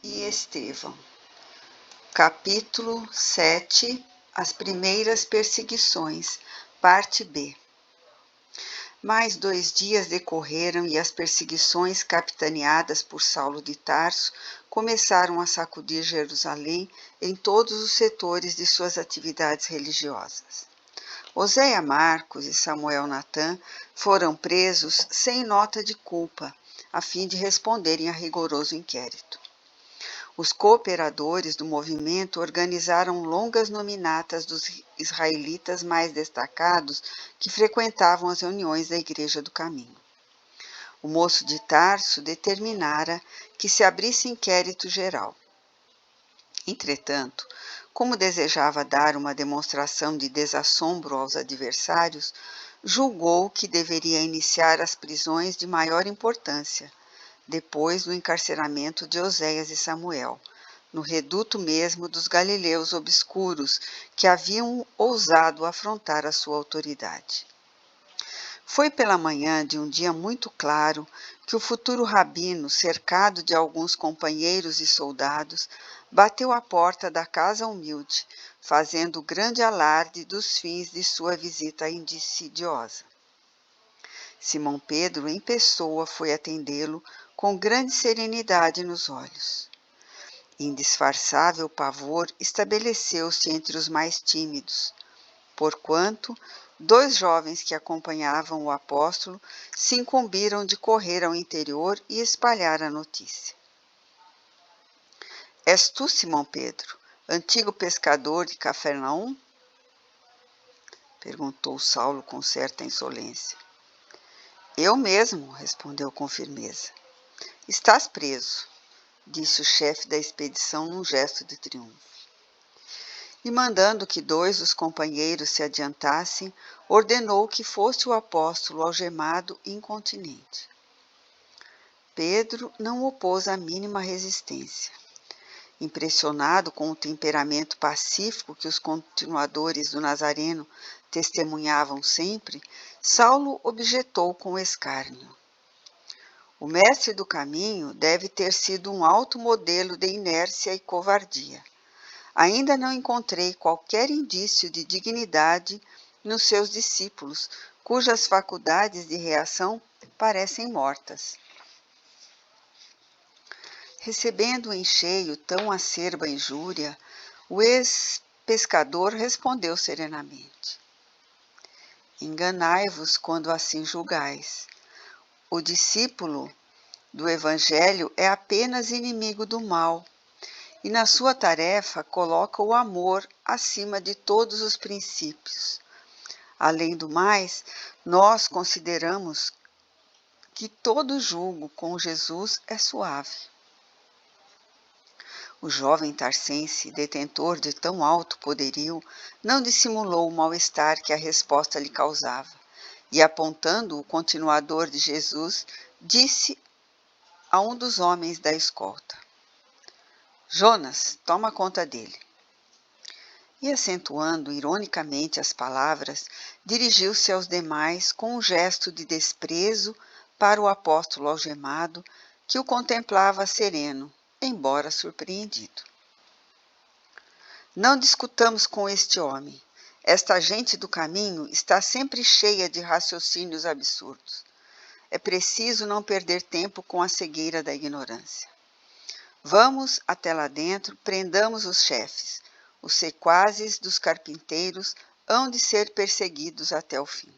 e Estevão. Capítulo 7. As primeiras perseguições, parte B. Mais 2 dias decorreram e as perseguições capitaneadas por Saulo de Tarso começaram a sacudir Jerusalém em todos os setores de suas atividades religiosas. Oséia Marcos e Samuel Natã foram presos sem nota de culpa, a fim de responderem a rigoroso inquérito. Os cooperadores do movimento organizaram longas nominatas dos israelitas mais destacados que frequentavam as reuniões da Igreja do Caminho. O moço de Tarso determinara que se abrisse inquérito geral. Entretanto, como desejava dar uma demonstração de desassombro aos adversários, julgou que deveria iniciar as prisões de maior importância, depois do encarceramento de Oséias e Samuel, no reduto mesmo dos galileus obscuros que haviam ousado afrontar a sua autoridade. Foi pela manhã de um dia muito claro que o futuro rabino, cercado de alguns companheiros e soldados, bateu à porta da casa humilde, fazendo grande alarde dos fins de sua visita insidiosa. Simão Pedro, em pessoa, foi atendê-lo com grande serenidade nos olhos. Indisfarçável pavor estabeleceu-se entre os mais tímidos, porquanto 2 jovens que acompanhavam o apóstolo se incumbiram de correr ao interior e espalhar a notícia. És tu, Simão Pedro, antigo pescador de Cafarnaum? Perguntou Saulo com certa insolência. Eu mesmo, respondeu com firmeza. Estás preso, disse o chefe da expedição num gesto de triunfo. E mandando que 2 dos companheiros se adiantassem, ordenou que fosse o apóstolo algemado incontinente. Pedro não opôs a mínima resistência. Impressionado com o temperamento pacífico que os continuadores do Nazareno testemunhavam sempre, Saulo objetou com escárnio. O mestre do caminho deve ter sido um alto modelo de inércia e covardia. Ainda não encontrei qualquer indício de dignidade nos seus discípulos, cujas faculdades de reação parecem mortas. Recebendo em cheio tão acerba injúria, o ex-pescador respondeu serenamente. Enganai-vos quando assim julgais. O discípulo do Evangelho é apenas inimigo do mal, e na sua tarefa coloca o amor acima de todos os princípios. Além do mais, nós consideramos que todo julgo com Jesus é suave. O jovem tarsense, detentor de tão alto poderio, não dissimulou o mal-estar que a resposta lhe causava, e apontando o continuador de Jesus, disse a um dos homens da escolta: Jonas, toma conta dele. E acentuando ironicamente as palavras, dirigiu-se aos demais com um gesto de desprezo para o apóstolo algemado, que o contemplava sereno, embora surpreendido. Não discutamos com este homem. Esta gente do caminho está sempre cheia de raciocínios absurdos. É preciso não perder tempo com a cegueira da ignorância. Vamos até lá dentro, prendamos os chefes. Os sequazes dos carpinteiros hão de ser perseguidos até o fim.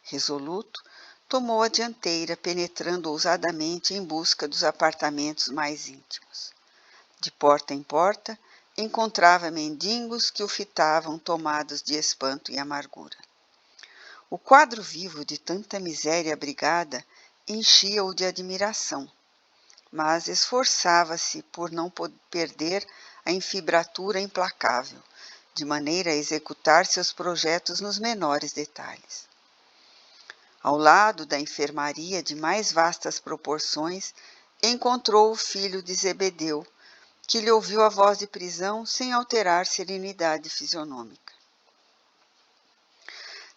Resoluto, tomou a dianteira, penetrando ousadamente em busca dos apartamentos mais íntimos. De porta em porta, encontrava mendigos que o fitavam, tomados de espanto e amargura. O quadro vivo de tanta miséria abrigada enchia-o de admiração, mas esforçava-se por não perder a infibratura implacável, de maneira a executar seus projetos nos menores detalhes. Ao lado da enfermaria de mais vastas proporções, encontrou o filho de Zebedeu, que lhe ouviu a voz de prisão sem alterar serenidade fisionômica.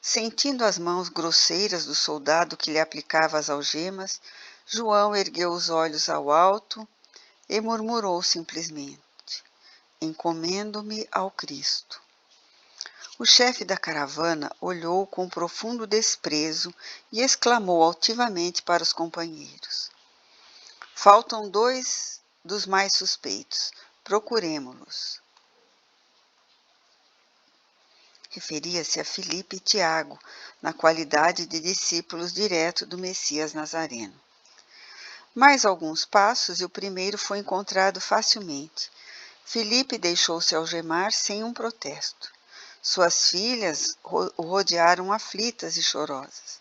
Sentindo as mãos grosseiras do soldado que lhe aplicava as algemas, João ergueu os olhos ao alto e murmurou simplesmente: encomendo-me ao Cristo. O chefe da caravana olhou com profundo desprezo e exclamou altivamente para os companheiros: faltam 2 dos mais suspeitos, procuremo-los. Referia-se a Filipe e Tiago, na qualidade de discípulos direto do Messias Nazareno. Mais alguns passos e o primeiro foi encontrado facilmente. Filipe deixou-se algemar sem um protesto. Suas filhas o rodearam aflitas e chorosas.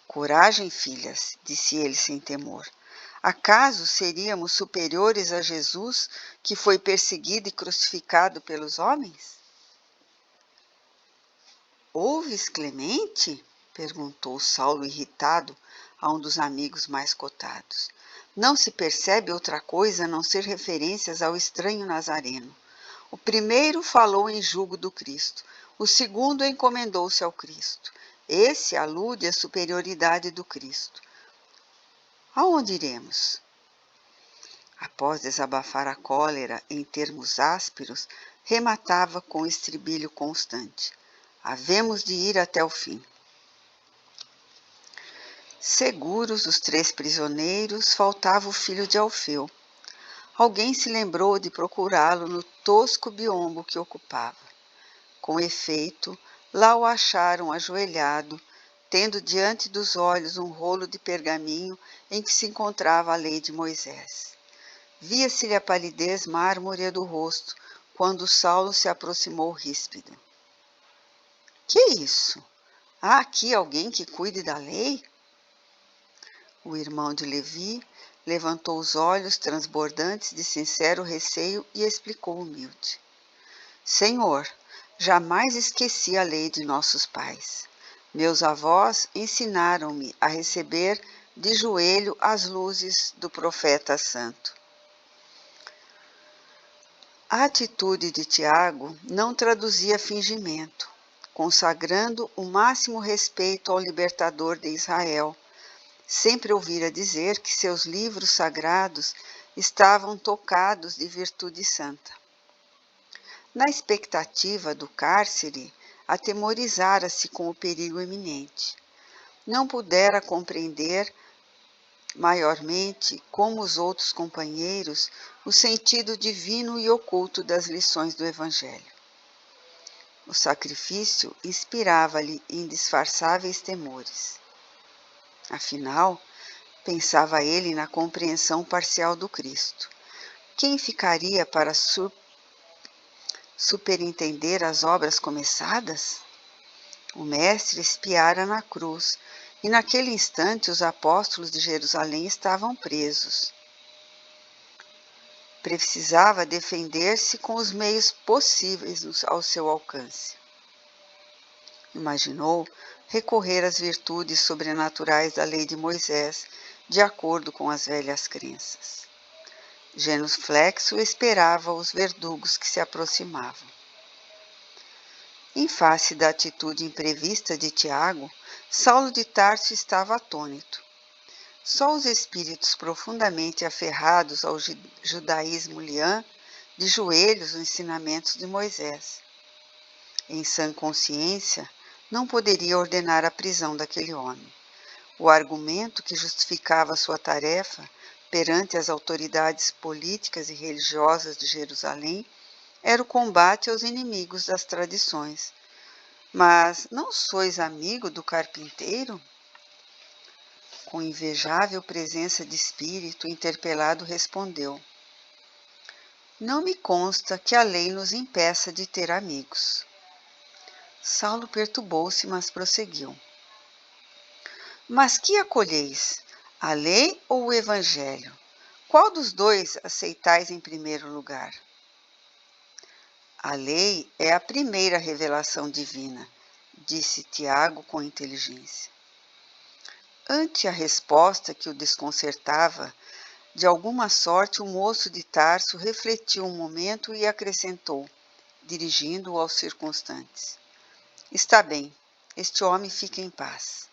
Coragem, filhas, disse ele sem temor. Acaso seríamos superiores a Jesus, que foi perseguido e crucificado pelos homens? Ouves, Clemente? Perguntou Saulo irritado a um dos amigos mais cotados. Não se percebe outra coisa a não ser referências ao estranho Nazareno. O primeiro falou em julgo do Cristo, o segundo encomendou-se ao Cristo. Esse alude à superioridade do Cristo. Aonde iremos? Após desabafar a cólera em termos ásperos, rematava com estribilho constante: havemos de ir até o fim. Seguros os 3 prisioneiros, faltava o filho de Alfeu. Alguém se lembrou de procurá-lo no tosco biombo que ocupava. Com efeito, lá o acharam ajoelhado, tendo diante dos olhos um rolo de pergaminho em que se encontrava a lei de Moisés. Via-se-lhe a palidez mármore do rosto, quando Saulo se aproximou ríspido. Que é isso? Há aqui alguém que cuide da lei? O irmão de Levi levantou os olhos transbordantes de sincero receio e explicou humilde: Senhor, jamais esqueci a lei de nossos pais. Meus avós ensinaram-me a receber de joelho as luzes do profeta santo. A atitude de Tiago não traduzia fingimento, consagrando o máximo respeito ao libertador de Israel. Sempre ouvira dizer que seus livros sagrados estavam tocados de virtude santa. Na expectativa do cárcere, atemorizara-se com o perigo iminente. Não pudera compreender maiormente, como os outros companheiros, o sentido divino e oculto das lições do Evangelho. O sacrifício inspirava-lhe indisfarçáveis temores. Afinal, pensava ele na compreensão parcial do Cristo. Quem ficaria para superintender as obras começadas? O Mestre espiara na cruz, e naquele instante os apóstolos de Jerusalém estavam presos. Precisava defender-se com os meios possíveis ao seu alcance. Imaginou recorrer às virtudes sobrenaturais da lei de Moisés, de acordo com as velhas crenças. Genuflexo esperava os verdugos que se aproximavam. Em face da atitude imprevista de Tiago, Saulo de Tarso estava atônito. Só os espíritos profundamente aferrados ao judaísmo liã, de joelhos nos ensinamentos de Moisés. Em sã consciência, não poderia ordenar a prisão daquele homem. O argumento que justificava sua tarefa perante as autoridades políticas e religiosas de Jerusalém era o combate aos inimigos das tradições. Mas não sois amigo do carpinteiro? Com invejável presença de espírito, o interpelado respondeu: não me consta que a lei nos impeça de ter amigos. Saulo perturbou-se, mas prosseguiu: mas que acolheis, a lei ou o evangelho? Qual dos dois aceitais em primeiro lugar? A lei é a primeira revelação divina, disse Tiago com inteligência. Ante a resposta que o desconcertava, de alguma sorte o moço de Tarso refletiu um momento e acrescentou, dirigindo-o aos circunstantes: está bem, este homem fica em paz.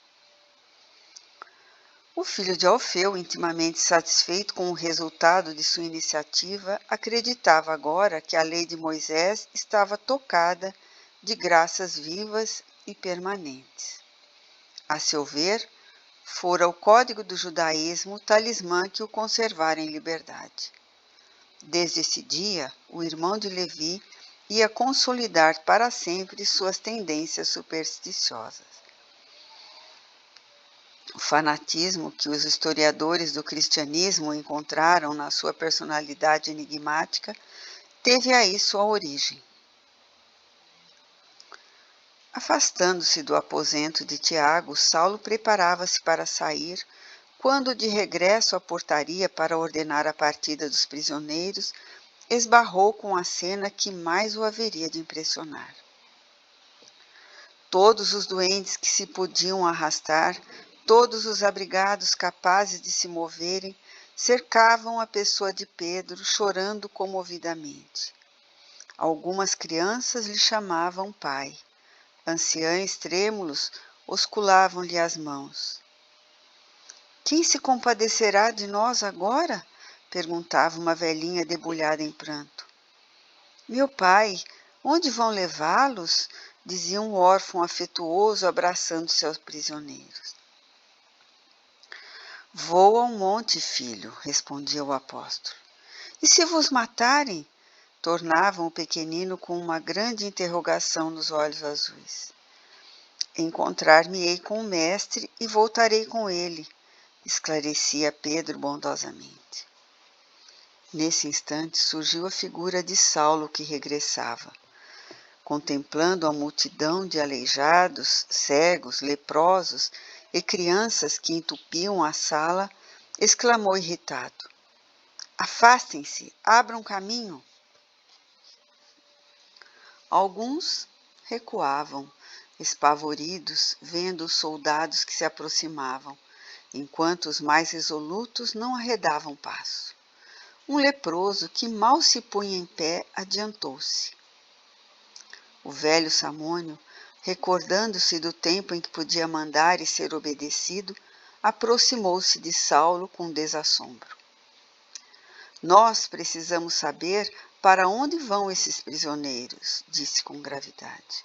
O filho de Alfeu, intimamente satisfeito com o resultado de sua iniciativa, acreditava agora que a lei de Moisés estava tocada de graças vivas e permanentes. A seu ver, fora o código do judaísmo o talismã que o conservara em liberdade. Desde esse dia, o irmão de Levi ia consolidar para sempre suas tendências supersticiosas. O fanatismo que os historiadores do cristianismo encontraram na sua personalidade enigmática teve aí sua origem. Afastando-se do aposento de Tiago, Saulo preparava-se para sair, quando, de regresso à portaria para ordenar a partida dos prisioneiros, esbarrou com a cena que mais o haveria de impressionar. Todos os doentes que se podiam arrastar, todos os abrigados capazes de se moverem, cercavam a pessoa de Pedro, chorando comovidamente. Algumas crianças lhe chamavam pai. Anciães trêmulos osculavam-lhe as mãos. Quem se compadecerá de nós agora? Perguntava uma velhinha debulhada em pranto. Meu pai, onde vão levá-los? Dizia um órfão afetuoso abraçando seus prisioneiros. Vou ao monte, filho, respondia o apóstolo. E se vos matarem? Tornavam o pequenino com uma grande interrogação nos olhos azuis. Encontrar-me-ei com o mestre e voltarei com ele, esclarecia Pedro bondosamente. Nesse instante surgiu a figura de Saulo que regressava. Contemplando a multidão de aleijados, cegos, leprosos e crianças que entupiam a sala, exclamou irritado: Afastem-se, abram caminho. Alguns recuavam, espavoridos, vendo os soldados que se aproximavam, enquanto os mais resolutos não arredavam passo. Um leproso que mal se punha em pé adiantou-se. O velho Samônio, recordando-se do tempo em que podia mandar e ser obedecido, aproximou-se de Saulo com desassombro. Nós precisamos saber para onde vão esses prisioneiros, disse com gravidade.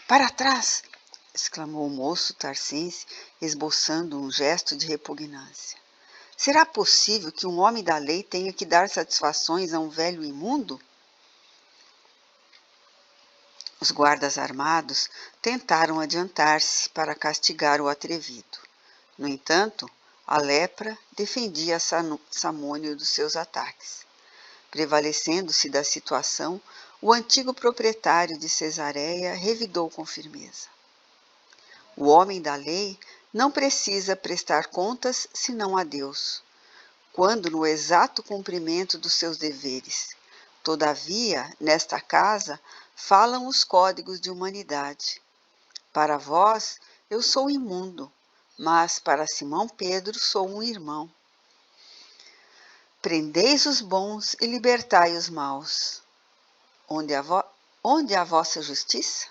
Para trás! Exclamou o moço tarcense, esboçando um gesto de repugnância. Será possível que um homem da lei tenha que dar satisfações a um velho imundo? Os guardas armados tentaram adiantar-se para castigar o atrevido. No entanto, a lepra defendia Samônio dos seus ataques. Prevalecendo-se da situação, o antigo proprietário de Cesareia revidou com firmeza. O homem da lei não precisa prestar contas senão a Deus, quando no exato cumprimento dos seus deveres. Todavia, nesta casa, falam os códigos de humanidade. Para vós, eu sou imundo, mas para Simão Pedro sou um irmão. Prendeis os bons e libertai os maus. Onde a vossa justiça?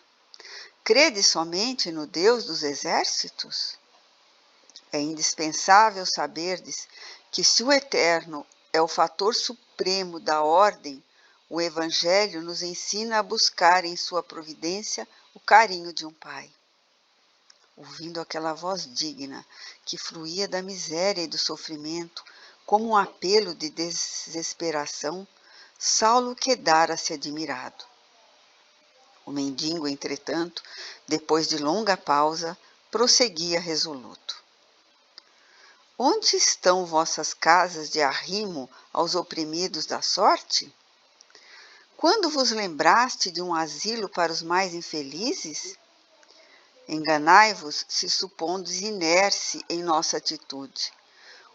Crede somente no Deus dos exércitos? É indispensável saberdes que se o Eterno é o fator supremo da ordem, o Evangelho nos ensina a buscar em sua providência o carinho de um pai. Ouvindo aquela voz digna, que fluía da miséria e do sofrimento, como um apelo de desesperação, Saulo quedara-se admirado. O mendigo, entretanto, depois de longa pausa, prosseguia resoluto. Onde estão vossas casas de arrimo aos oprimidos da sorte? Quando vos lembraste de um asilo para os mais infelizes? Enganai-vos se supondes inércia em nossa atitude.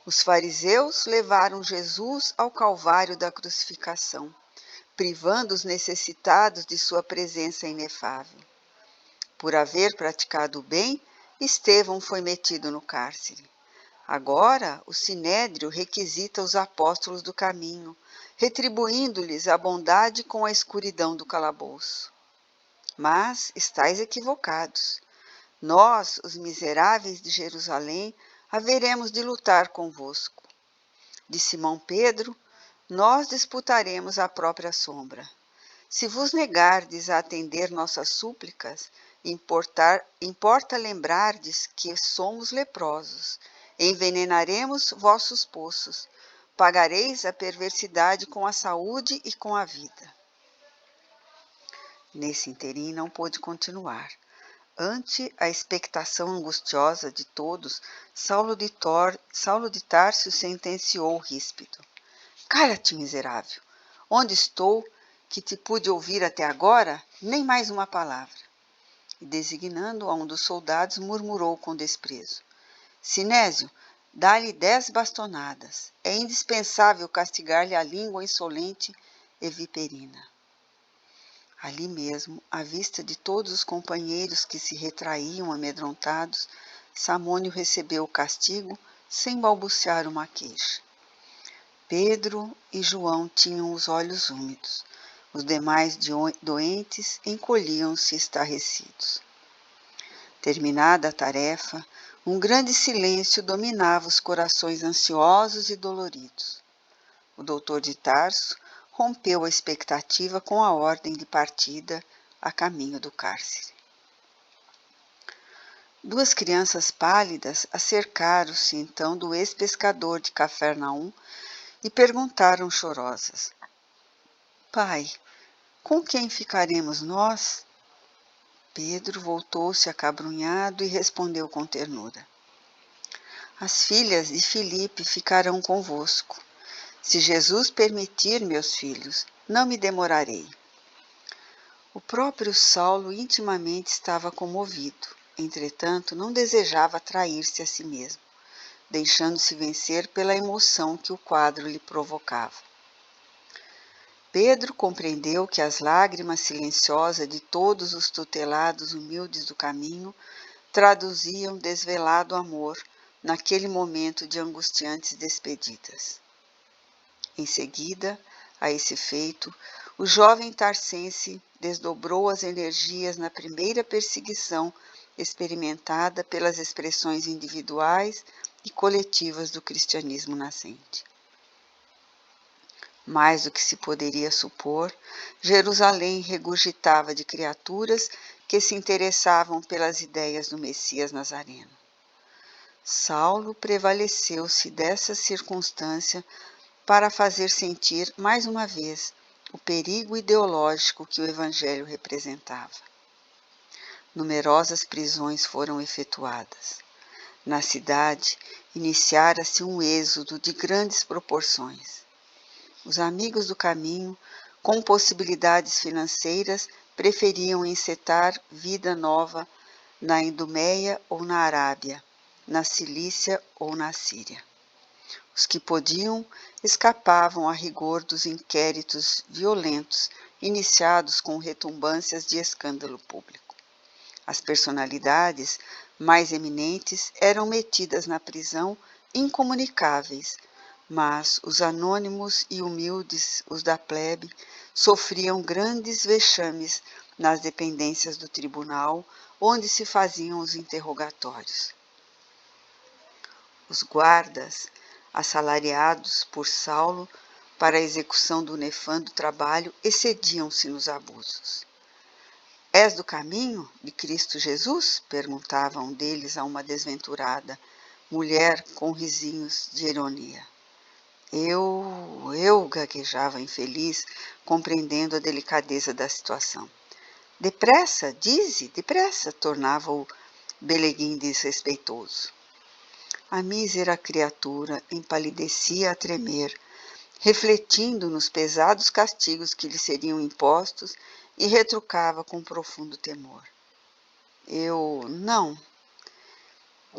Os fariseus levaram Jesus ao calvário da crucificação, privando os necessitados de sua presença inefável. Por haver praticado o bem, Estevão foi metido no cárcere. Agora o sinédrio requisita os apóstolos do caminho, retribuindo-lhes a bondade com a escuridão do calabouço. Mas estáis equivocados. Nós, os miseráveis de Jerusalém, haveremos de lutar convosco. De Simão Pedro, nós disputaremos a própria sombra. Se vos negardes a atender nossas súplicas, importa lembrardes que somos leprosos. Envenenaremos vossos poços. Pagareis a perversidade com a saúde e com a vida. Nesse interim não pôde continuar. Ante a expectação angustiosa de todos, Saulo de Tarso sentenciou ríspido: Cala-te, miserável! Onde estou, que te pude ouvir até agora? Nem mais uma palavra. E, designando a um dos soldados, murmurou com desprezo: Sinésio, dá-lhe 10 bastonadas. É indispensável castigar-lhe a língua insolente e viperina. Ali mesmo, à vista de todos os companheiros que se retraíam amedrontados, Samônio recebeu o castigo sem balbuciar uma queixa. Pedro e João tinham os olhos úmidos. Os demais doentes encolhiam-se estarrecidos. Terminada a tarefa, um grande silêncio dominava os corações ansiosos e doloridos. O doutor de Tarso rompeu a expectativa com a ordem de partida a caminho do cárcere. 2 crianças pálidas acercaram-se então do ex-pescador de Cafarnaum e perguntaram chorosas: Pai, com quem ficaremos nós? Pedro voltou-se acabrunhado e respondeu com ternura: As filhas de Filipe ficarão convosco. Se Jesus permitir, meus filhos, não me demorarei. O próprio Saulo intimamente estava comovido, entretanto não desejava trair-se a si mesmo, deixando-se vencer pela emoção que o quadro lhe provocava. Pedro compreendeu que as lágrimas silenciosas de todos os tutelados humildes do caminho traduziam desvelado amor naquele momento de angustiantes despedidas. Em seguida, a esse feito, o jovem tarsense desdobrou as energias na primeira perseguição experimentada pelas expressões individuais e coletivas do cristianismo nascente. Mais do que se poderia supor, Jerusalém regurgitava de criaturas que se interessavam pelas ideias do Messias Nazareno. Saulo prevaleceu-se dessa circunstância para fazer sentir, mais uma vez, o perigo ideológico que o Evangelho representava. Numerosas prisões foram efetuadas. Na cidade, iniciara-se um êxodo de grandes proporções. Os amigos do caminho, com possibilidades financeiras, preferiam encetar vida nova na Idumeia ou na Arábia, na Cilícia ou na Síria. Os que podiam escapavam a rigor dos inquéritos violentos iniciados com retumbâncias de escândalo público. As personalidades mais eminentes eram metidas na prisão incomunicáveis, mas os anônimos e humildes, os da plebe, sofriam grandes vexames nas dependências do tribunal, onde se faziam os interrogatórios. Os guardas, assalariados por Saulo para a execução do nefando trabalho, excediam-se nos abusos. És do caminho de Cristo Jesus? Perguntava um deles a uma desventurada mulher com risinhos de ironia. Eu, gaguejava infeliz, compreendendo a delicadeza da situação. Depressa, dize, depressa, tornava o Beleguim desrespeitoso. A mísera criatura empalidecia a tremer, refletindo nos pesados castigos que lhe seriam impostos, e retrucava com profundo temor. Eu não.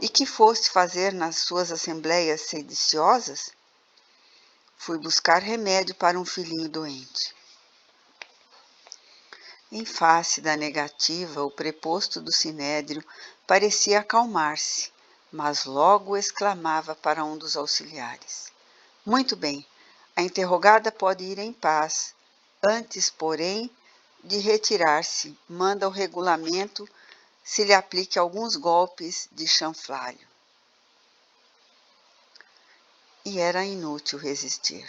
E que foste fazer nas suas assembleias sediciosas? Fui buscar remédio para um filhinho doente. Em face da negativa, o preposto do sinédrio parecia acalmar-se, mas logo exclamava para um dos auxiliares: Muito bem, a interrogada pode ir em paz. Antes, porém, de retirar-se, manda o regulamento se lhe aplique alguns golpes de chanflálio. e era inútil resistir.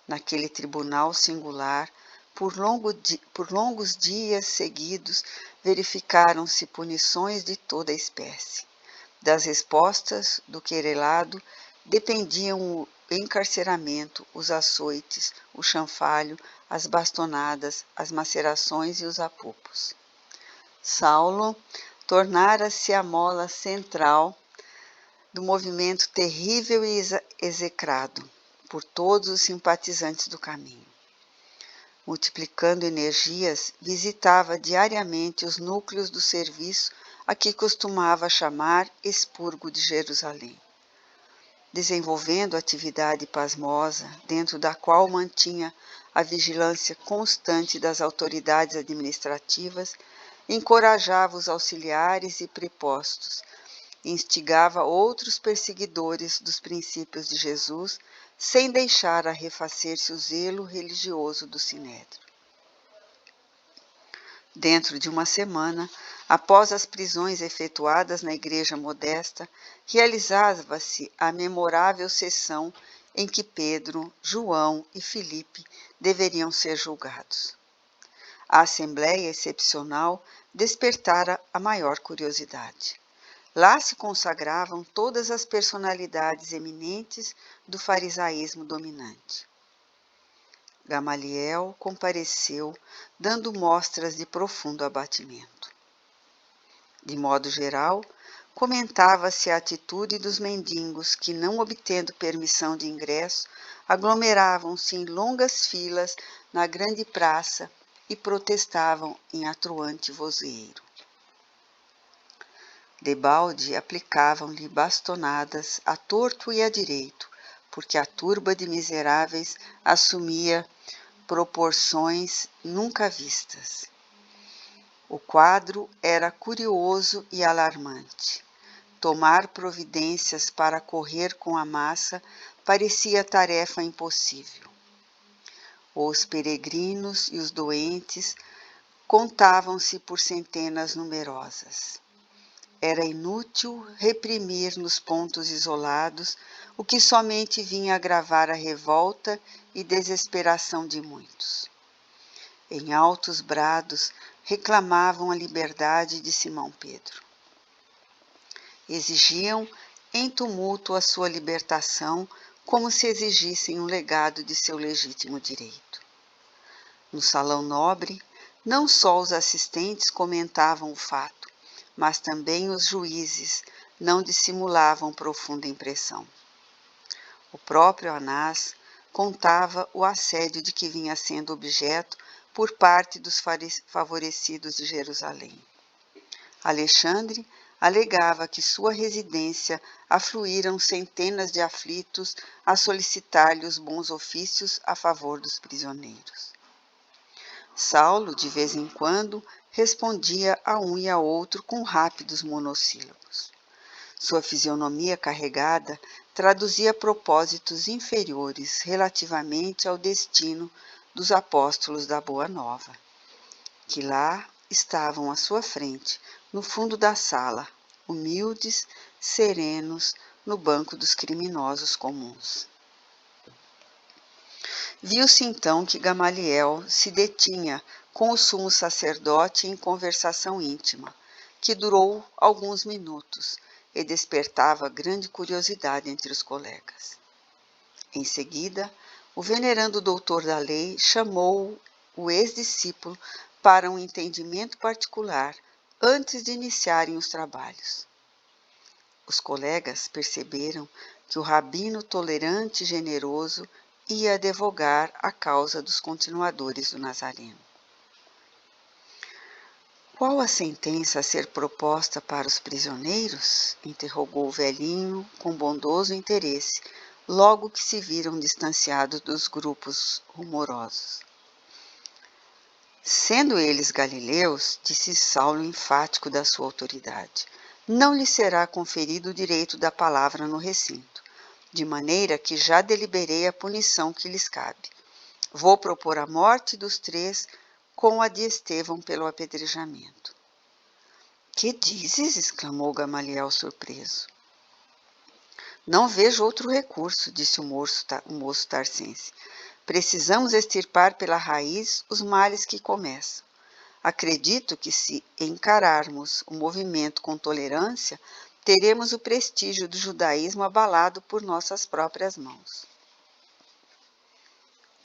Naquele tribunal singular, por longos dias seguidos, verificaram-se punições de toda a espécie. Das respostas do querelado dependiam o encarceramento, os açoites, o chanfalho, as bastonadas, as macerações e os apupos. Saulo tornara-se a mola central do movimento terrível e execrado por todos os simpatizantes do caminho. Multiplicando energias, visitava diariamente os núcleos do serviço a que costumava chamar expurgo de Jerusalém. Desenvolvendo atividade pasmosa, dentro da qual mantinha a vigilância constante das autoridades administrativas, encorajava os auxiliares e prepostos, instigava outros perseguidores dos princípios de Jesus, sem deixar arrefecer-se o zelo religioso do Sinédrio. Dentro de uma semana, após as prisões efetuadas na igreja modesta, realizava-se a memorável sessão em que Pedro, João e Filipe deveriam ser julgados. A assembleia excepcional despertara a maior curiosidade. Lá se consagravam todas as personalidades eminentes do farisaísmo dominante. Gamaliel compareceu, dando mostras de profundo abatimento. De modo geral, comentava-se a atitude dos mendigos que, não obtendo permissão de ingresso, aglomeravam-se em longas filas na grande praça e protestavam em atroante vozeiro. Debalde aplicavam-lhe bastonadas a torto e a direito, porque a turba de miseráveis assumia proporções nunca vistas. O quadro era curioso e alarmante. Tomar providências para correr com a massa parecia tarefa impossível. Os peregrinos e os doentes contavam-se por centenas numerosas. Era inútil reprimir nos pontos isolados o que somente vinha agravar a revolta e desesperação de muitos. Em altos brados reclamavam a liberdade de Simão Pedro. Exigiam em tumulto a sua libertação, como se exigissem um legado de seu legítimo direito. No salão nobre, não só os assistentes comentavam o fato, mas também os juízes não dissimulavam profunda impressão. O próprio Anás contava o assédio de que vinha sendo objeto por parte dos favorecidos de Jerusalém. Alexandre alegava que sua residência afluíram centenas de aflitos a solicitar-lhe os bons ofícios a favor dos prisioneiros. Saulo, de vez em quando, respondia a um e a outro com rápidos monossílabos. Sua fisionomia carregada traduzia propósitos inferiores relativamente ao destino dos apóstolos da Boa Nova, que lá estavam à sua frente, no fundo da sala, humildes, serenos, no banco dos criminosos comuns. Viu-se então que Gamaliel se detinha com o sumo sacerdote em conversação íntima, que durou alguns minutos e despertava grande curiosidade entre os colegas. Em seguida, o venerando doutor da lei chamou o ex-discípulo para um entendimento particular antes de iniciarem os trabalhos. Os colegas perceberam que o rabino tolerante e generoso ia advogar a causa dos continuadores do Nazareno. Qual a sentença a ser proposta para os prisioneiros? Interrogou o velhinho com bondoso interesse, logo que se viram distanciados dos grupos rumorosos. Sendo eles galileus, disse Saulo enfático da sua autoridade, não lhe será conferido o direito da palavra no recinto, de maneira que já deliberei a punição que lhes cabe. Vou propor a morte dos 3 com a de Estevão pelo apedrejamento. Que dizes? Exclamou Gamaliel surpreso. Não vejo outro recurso, disse o moço tarcense. Precisamos extirpar pela raiz os males que começam. Acredito que, se encararmos o movimento com tolerância, teremos o prestígio do judaísmo abalado por nossas próprias mãos.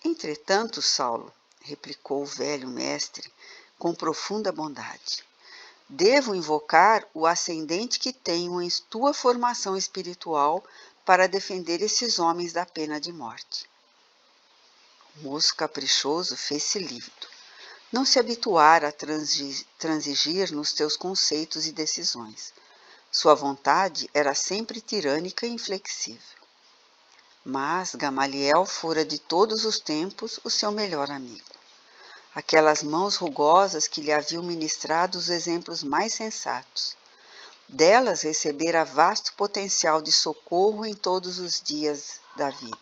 Entretanto, Saulo, replicou o velho mestre com profunda bondade, devo invocar o ascendente que tenho em tua formação espiritual para defender esses homens da pena de morte. O moço caprichoso fez-se lívido. Não se habituara a transigir nos teus conceitos e decisões. Sua vontade era sempre tirânica e inflexível. Mas Gamaliel fora de todos os tempos o seu melhor amigo. Aquelas mãos rugosas que lhe haviam ministrado os exemplos mais sensatos. Delas recebera vasto potencial de socorro em todos os dias da vida.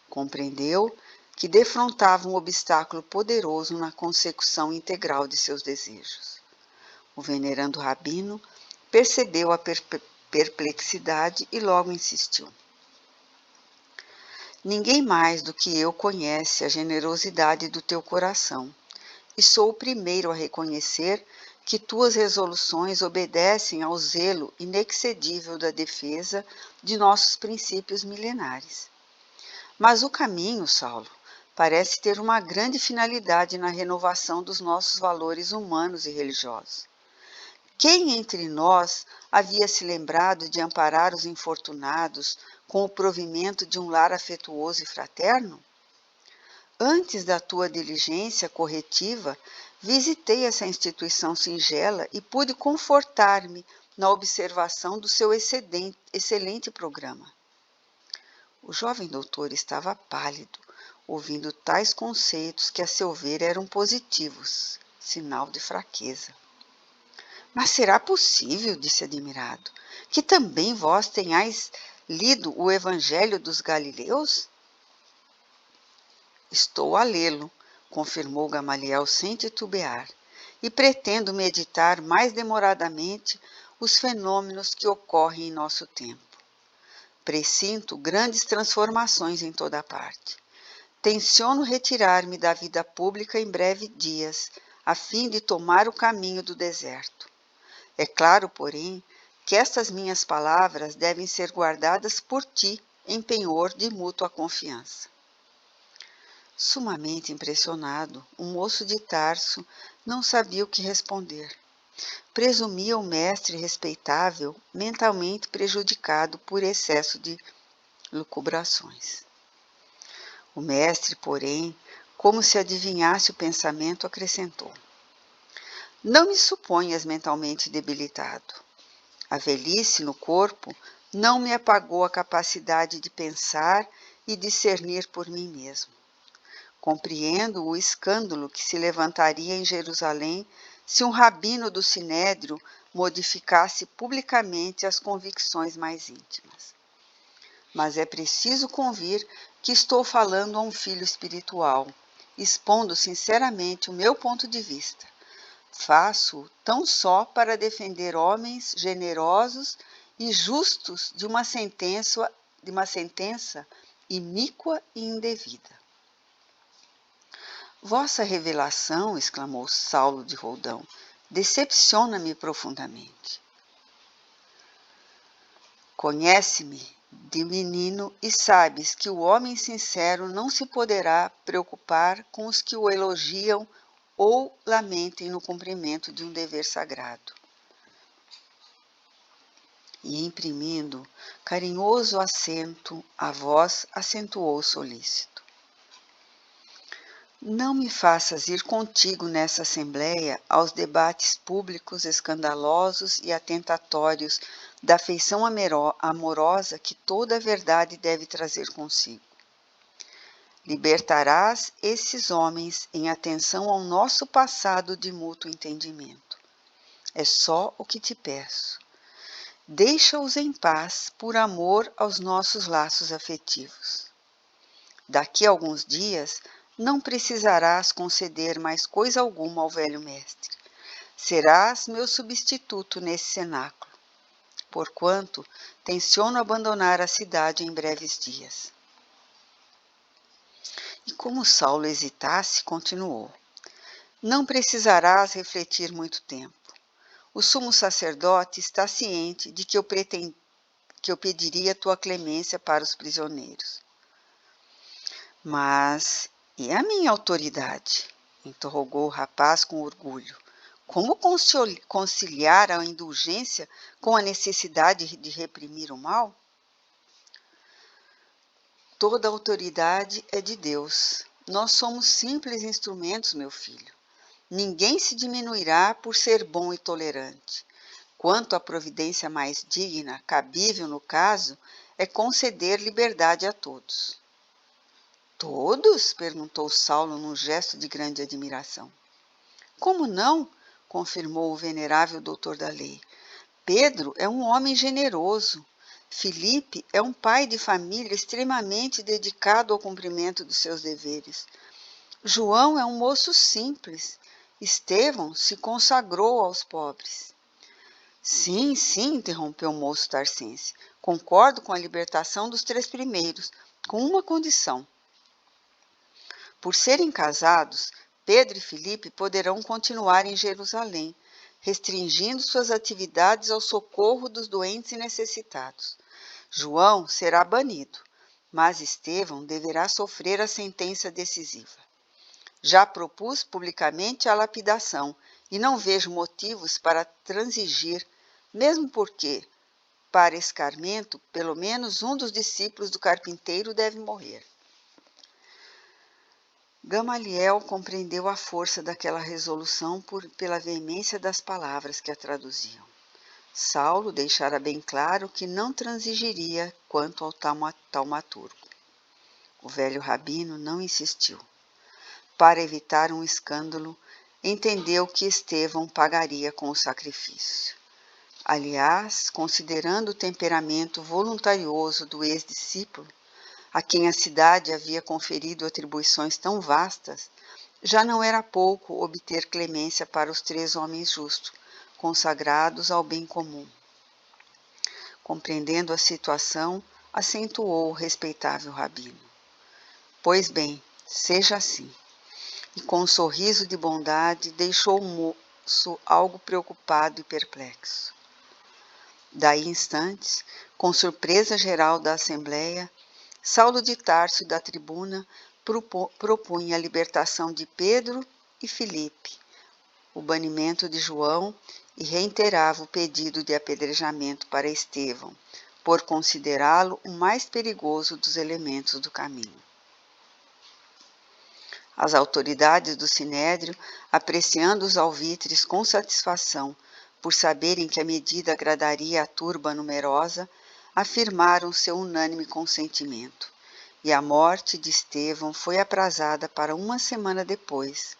Compreendeu que defrontava um obstáculo poderoso na consecução integral de seus desejos. O venerando rabino percebeu a perplexidade e logo insistiu. Ninguém mais do que eu conhece a generosidade do teu coração, e sou o primeiro a reconhecer que tuas resoluções obedecem ao zelo inexcedível da defesa de nossos princípios milenares. Mas o caminho, Saulo, parece ter uma grande finalidade na renovação dos nossos valores humanos e religiosos. Quem entre nós havia se lembrado de amparar os infortunados com o provimento de um lar afetuoso e fraterno? Antes da tua diligência corretiva, visitei essa instituição singela e pude confortar-me na observação do seu excelente programa. O jovem doutor estava pálido, ouvindo tais conceitos que, a seu ver, eram positivos, sinal de fraqueza. Mas será possível, disse admirado, que também vós tenhais lido o Evangelho dos Galileus? Estou a lê-lo, confirmou Gamaliel sem titubear, e pretendo meditar mais demoradamente os fenômenos que ocorrem em nosso tempo. Pressinto grandes transformações em toda parte. Tenciono retirar-me da vida pública em breves dias, a fim de tomar o caminho do deserto. É claro, porém, que estas minhas palavras devem ser guardadas por ti em penhor de mútua confiança. Sumamente impressionado, o moço de Tarso não sabia o que responder. Presumia o mestre respeitável mentalmente prejudicado por excesso de lucubrações. O mestre, porém, como se adivinhasse o pensamento, acrescentou: Não me suponhas mentalmente debilitado. A velhice no corpo não me apagou a capacidade de pensar e discernir por mim mesmo. Compreendo o escândalo que se levantaria em Jerusalém se um rabino do Sinédrio modificasse publicamente as convicções mais íntimas. Mas é preciso convir que estou falando a um filho espiritual, expondo sinceramente o meu ponto de vista. Faço tão só para defender homens generosos e justos de uma sentença iníqua e indevida. Vossa revelação, exclamou Saulo de Roldão, decepciona-me profundamente. Conhece-me de menino e sabes que o homem sincero não se poderá preocupar com os que o elogiam ou lamentem no cumprimento de um dever sagrado. E, imprimindo carinhoso acento, a voz acentuou solícito. Não me faças ir contigo nessa assembleia aos debates públicos escandalosos e atentatórios da afeição amorosa que toda a verdade deve trazer consigo. Libertarás esses homens em atenção ao nosso passado de mútuo entendimento. É só o que te peço. Deixa-os em paz por amor aos nossos laços afetivos. Daqui a alguns dias, não precisarás conceder mais coisa alguma ao velho mestre. Serás meu substituto nesse cenáculo. porquanto tenciono abandonar a cidade em breves dias. E como Saulo hesitasse, continuou: Não precisarás refletir muito tempo. O sumo sacerdote está ciente de que eu pediria tua clemência para os prisioneiros. Mas e a minha autoridade? Interrogou o rapaz com orgulho. Como conciliar a indulgência com a necessidade de reprimir o mal? Toda autoridade é de Deus. Nós somos simples instrumentos, meu filho. Ninguém se diminuirá por ser bom e tolerante. Quanto à providência mais digna, cabível no caso, é conceder liberdade a todos. Todos? Perguntou Saulo num gesto de grande admiração. Como não? Confirmou o venerável doutor da lei. Pedro é um homem generoso. Filipe é um pai de família extremamente dedicado ao cumprimento dos seus deveres. João é um moço simples. Estevão se consagrou aos pobres. Sim, sim, interrompeu o moço tarcense. Concordo com a libertação dos 3 primeiros, com uma condição. Por serem casados, Pedro e Filipe poderão continuar em Jerusalém, restringindo suas atividades ao socorro dos doentes e necessitados. João será banido, mas Estevão deverá sofrer a sentença decisiva. Já propus publicamente a lapidação e não vejo motivos para transigir, mesmo porque, para escarmento, pelo menos um dos discípulos do carpinteiro deve morrer. Gamaliel compreendeu a força daquela resolução pela veemência das palavras que a traduziam. Saulo deixara bem claro que não transigiria quanto ao taumaturgo. O velho rabino não insistiu. Para evitar um escândalo, entendeu que Estevão pagaria com o sacrifício. Aliás, considerando o temperamento voluntarioso do ex-discípulo, a quem a cidade havia conferido atribuições tão vastas, já não era pouco obter clemência para os 3 homens justos, consagrados ao bem comum. Compreendendo a situação, acentuou o respeitável rabino. Pois bem, seja assim. E com um sorriso de bondade deixou o moço algo preocupado e perplexo. Daí instantes, com surpresa geral da assembleia, Saulo de Tarso da tribuna propunha a libertação de Pedro e Filipe, o banimento de João e reiterava o pedido de apedrejamento para Estevão, por considerá-lo o mais perigoso dos elementos do caminho. As autoridades do Sinédrio, apreciando os alvitres com satisfação, por saberem que a medida agradaria à turba numerosa, afirmaram seu unânime consentimento, e a morte de Estevão foi aprazada para 1 semana depois,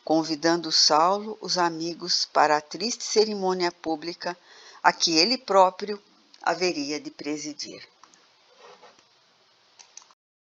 convidando Saulo, os amigos, para a triste cerimônia pública a que ele próprio haveria de presidir.